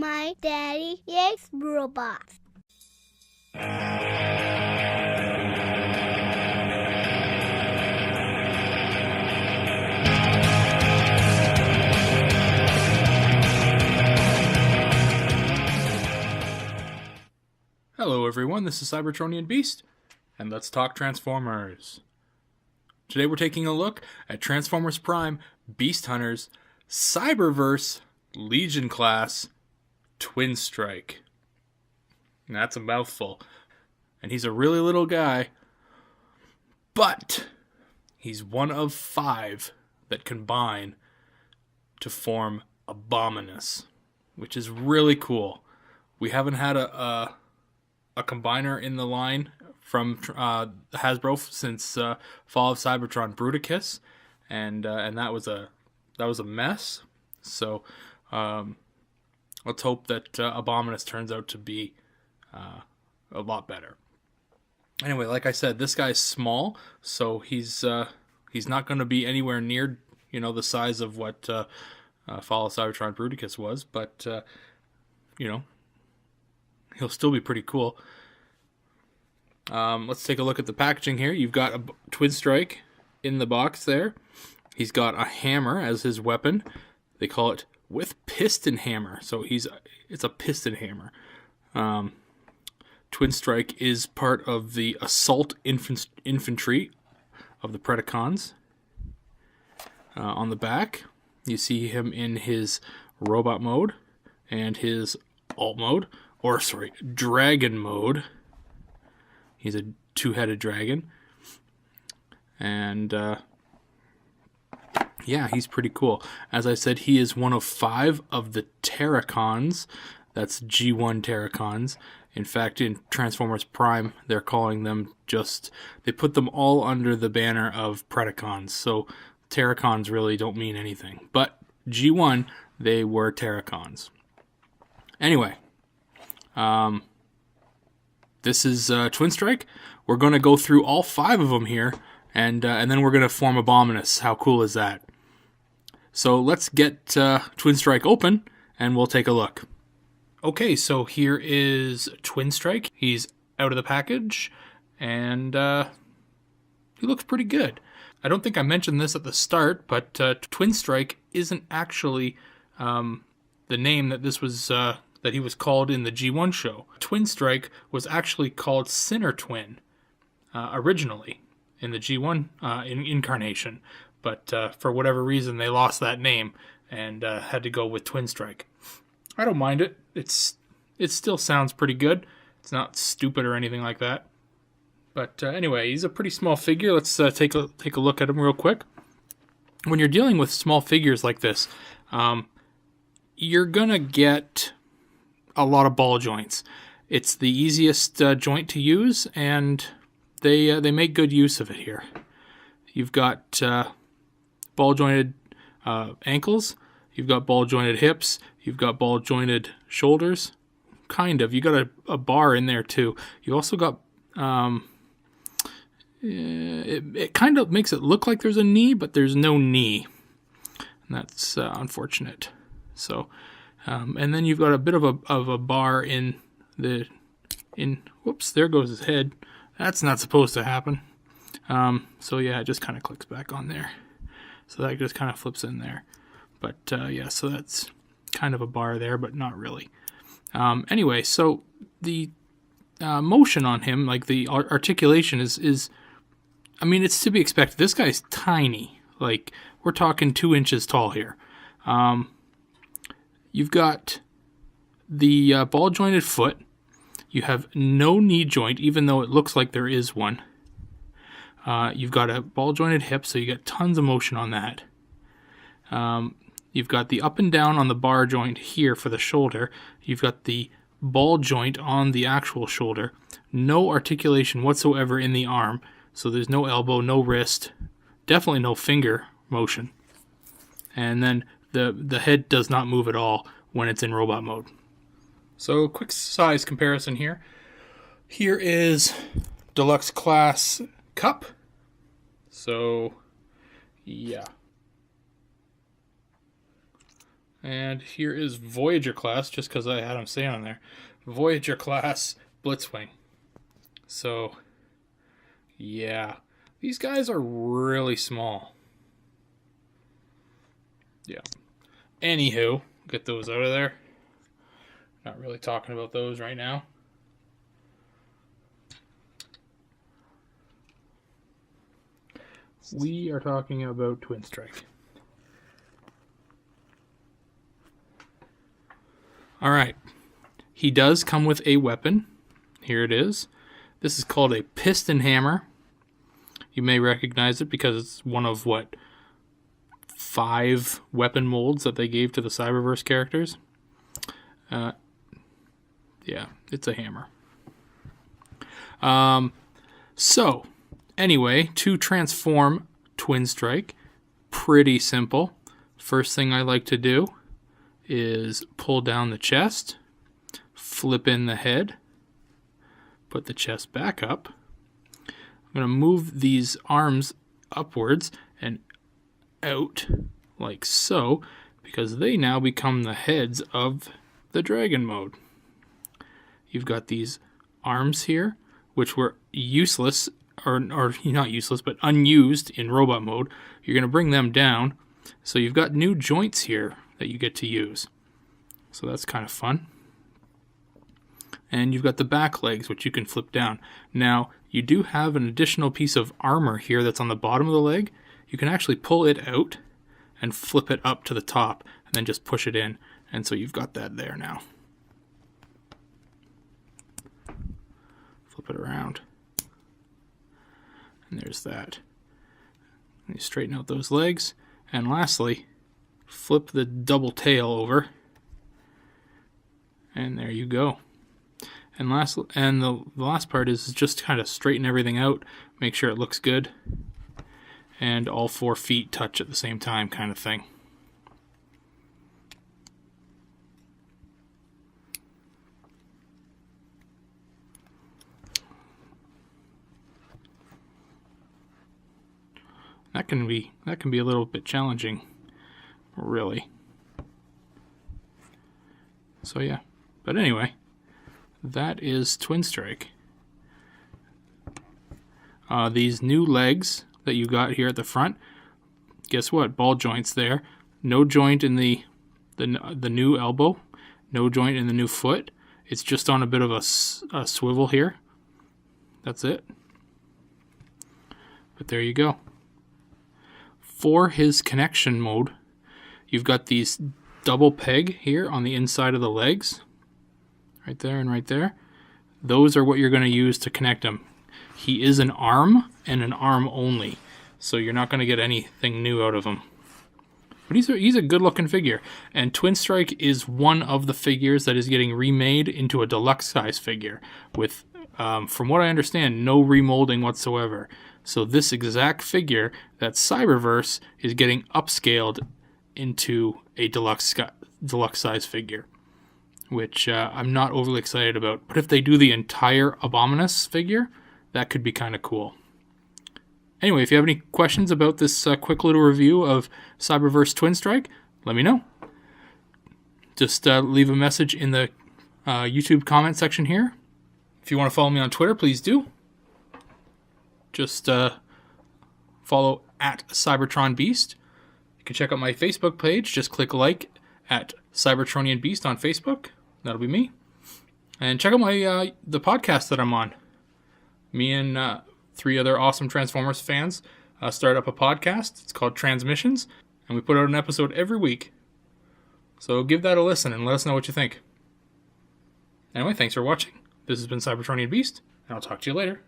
my daddy is robots. Hello everyone, this is Cybertronianbeast, and let's talk Transformers. Today we're taking a look at Transformers Prime, Beast Hunters, Cyberverse, Legion Class, Twinstrike. And that's a mouthful. And he's a really little guy, but he's one of 5 that combine to form Abominus, which is really cool. We haven't had a combiner in the line from Hasbro since Fall of Cybertron Bruticus, and that was a mess. So let's hope that Abominus turns out to be a lot better. Anyway, like I said, this guy's small, so he's not going to be anywhere near the size of what Fall of Cybertron Bruticus was, but he'll still be pretty cool. Let's take a look at the packaging here. You've got a Twinstrike in the box there. He's got a hammer as his weapon. They call it with piston hammer. So it's a piston hammer. Twinstrike is part of the assault infantry of the Predacons. On the back, you see him in his robot mode and his alt mode. Dragon mode. He's a 2-headed dragon. And, he's pretty cool. As I said, he is one of 5 of the Terracons. That's G1 Terracons. In fact, in Transformers Prime, they're calling them they put them all under the banner of Predacons. So Terracons really don't mean anything. But G1, they were Terracons. Anyway. This is Twinstrike. We're going to go through all 5 of them here, and then we're going to form Abominus. How cool is that? So let's get Twinstrike open, and we'll take a look. Okay, so here is Twinstrike. He's out of the package, and he looks pretty good. I don't think I mentioned this at the start, but Twinstrike isn't actually the name that this was... that he was called in the G1 show. Twinstrike was actually called Sinner Twin originally in the G1 incarnation, but for whatever reason they lost that name and had to go with Twinstrike. I don't mind it. It still sounds pretty good. It's not stupid or anything like that. But anyway, he's a pretty small figure. Let's take a look at him real quick. When you're dealing with small figures like this, you're gonna get a lot of ball joints. It's the easiest joint to use, and they make good use of it here. You've got ball jointed ankles, you've got ball jointed hips, you've got ball jointed shoulders, kind of. You got a bar in there too. You also got it kind of makes it look like there's a knee, but there's no knee, and that's unfortunate. So. And then you've got a bit of a bar whoops, there goes his head. That's not supposed to happen. So yeah, it just kind of clicks back on there. So that just kind of flips in there. But so that's kind of a bar there, but not really. Anyway, so the motion on him, like the articulation is, I mean, it's to be expected. This guy's tiny. Like, we're talking 2 inches tall here. You've got the ball-jointed foot. You have no knee joint, even though it looks like there is one. You've got a ball-jointed hip, so you get tons of motion on that. You've got the up and down on the bar joint here for the shoulder. You've got the ball joint on the actual shoulder. No articulation whatsoever in the arm, so there's no elbow, no wrist, definitely no finger motion. And then the head does not move at all when it's in robot mode. So quick size comparison here. Here is Deluxe Class Cup. So, yeah. And here is Voyager class, just because I had him say on there. Voyager class Blitzwing. So, yeah. These guys are really small. Yeah. Anywho, get those out of there. Not really talking about those right now. We are talking about Twinstrike. Alright. He does come with a weapon. Here it is. This is called a piston hammer. You may recognize it because it's one of, 5 weapon molds that they gave to the Cyberverse characters. Yeah, it's a hammer. So, anyway, to transform Twinstrike, pretty simple. First thing I like to do is pull down the chest, flip in the head, put the chest back up. I'm going to move these arms upwards and out like so, because they now become the heads of the dragon mode. You've got these arms here, which were useless, or not useless, but unused in robot mode. You're going to bring them down, so you've got new joints here that you get to use. So that's kind of fun. And you've got the back legs, which you can flip down. Now, you do have an additional piece of armor here that's on the bottom of the leg. You can actually pull it out and flip it up to the top, and then just push it in. And so you've got that there now. Flip it around. And there's that. And you straighten out those legs. And lastly, flip the double tail over. And there you go. And the last part is just kind of straighten everything out, make sure it looks good, and all 4 feet touch at the same time, kind of thing. That can be a little bit challenging, really. So yeah, but anyway. That is Twinstrike. These new legs that you got here at the front, guess what? Ball joints there. No joint in the new elbow. No joint in the new foot. It's just on a bit of a swivel here. That's it. But there you go. For his connection mode, you've got these double peg here on the inside of the legs. Right there and right there. Those are what you're going to use to connect him. He is an arm and an arm only, so you're not going to get anything new out of him. But he's a good looking figure, and Twinstrike is one of the figures that is getting remade into a deluxe size figure with, from what I understand, no remolding whatsoever. So this exact figure, that Cyberverse, is getting upscaled into a deluxe size figure, which I'm not overly excited about. But if they do the entire Abominus figure, that could be kind of cool. Anyway, if you have any questions about this quick little review of Cyberverse Twinstrike, let me know. Just leave a message in the YouTube comment section here. If you want to follow me on Twitter, please do. Just follow at Cybertronianbeast. You can check out my Facebook page. Just click like at Cybertronianbeast on Facebook. That'll be me. And check out my the podcast that I'm on. Me and 3 other awesome Transformers fans started up a podcast. It's called Transmissions, and we put out an episode every week. So give that a listen and let us know what you think. Anyway, thanks for watching. This has been Cybertronianbeast, and I'll talk to you later.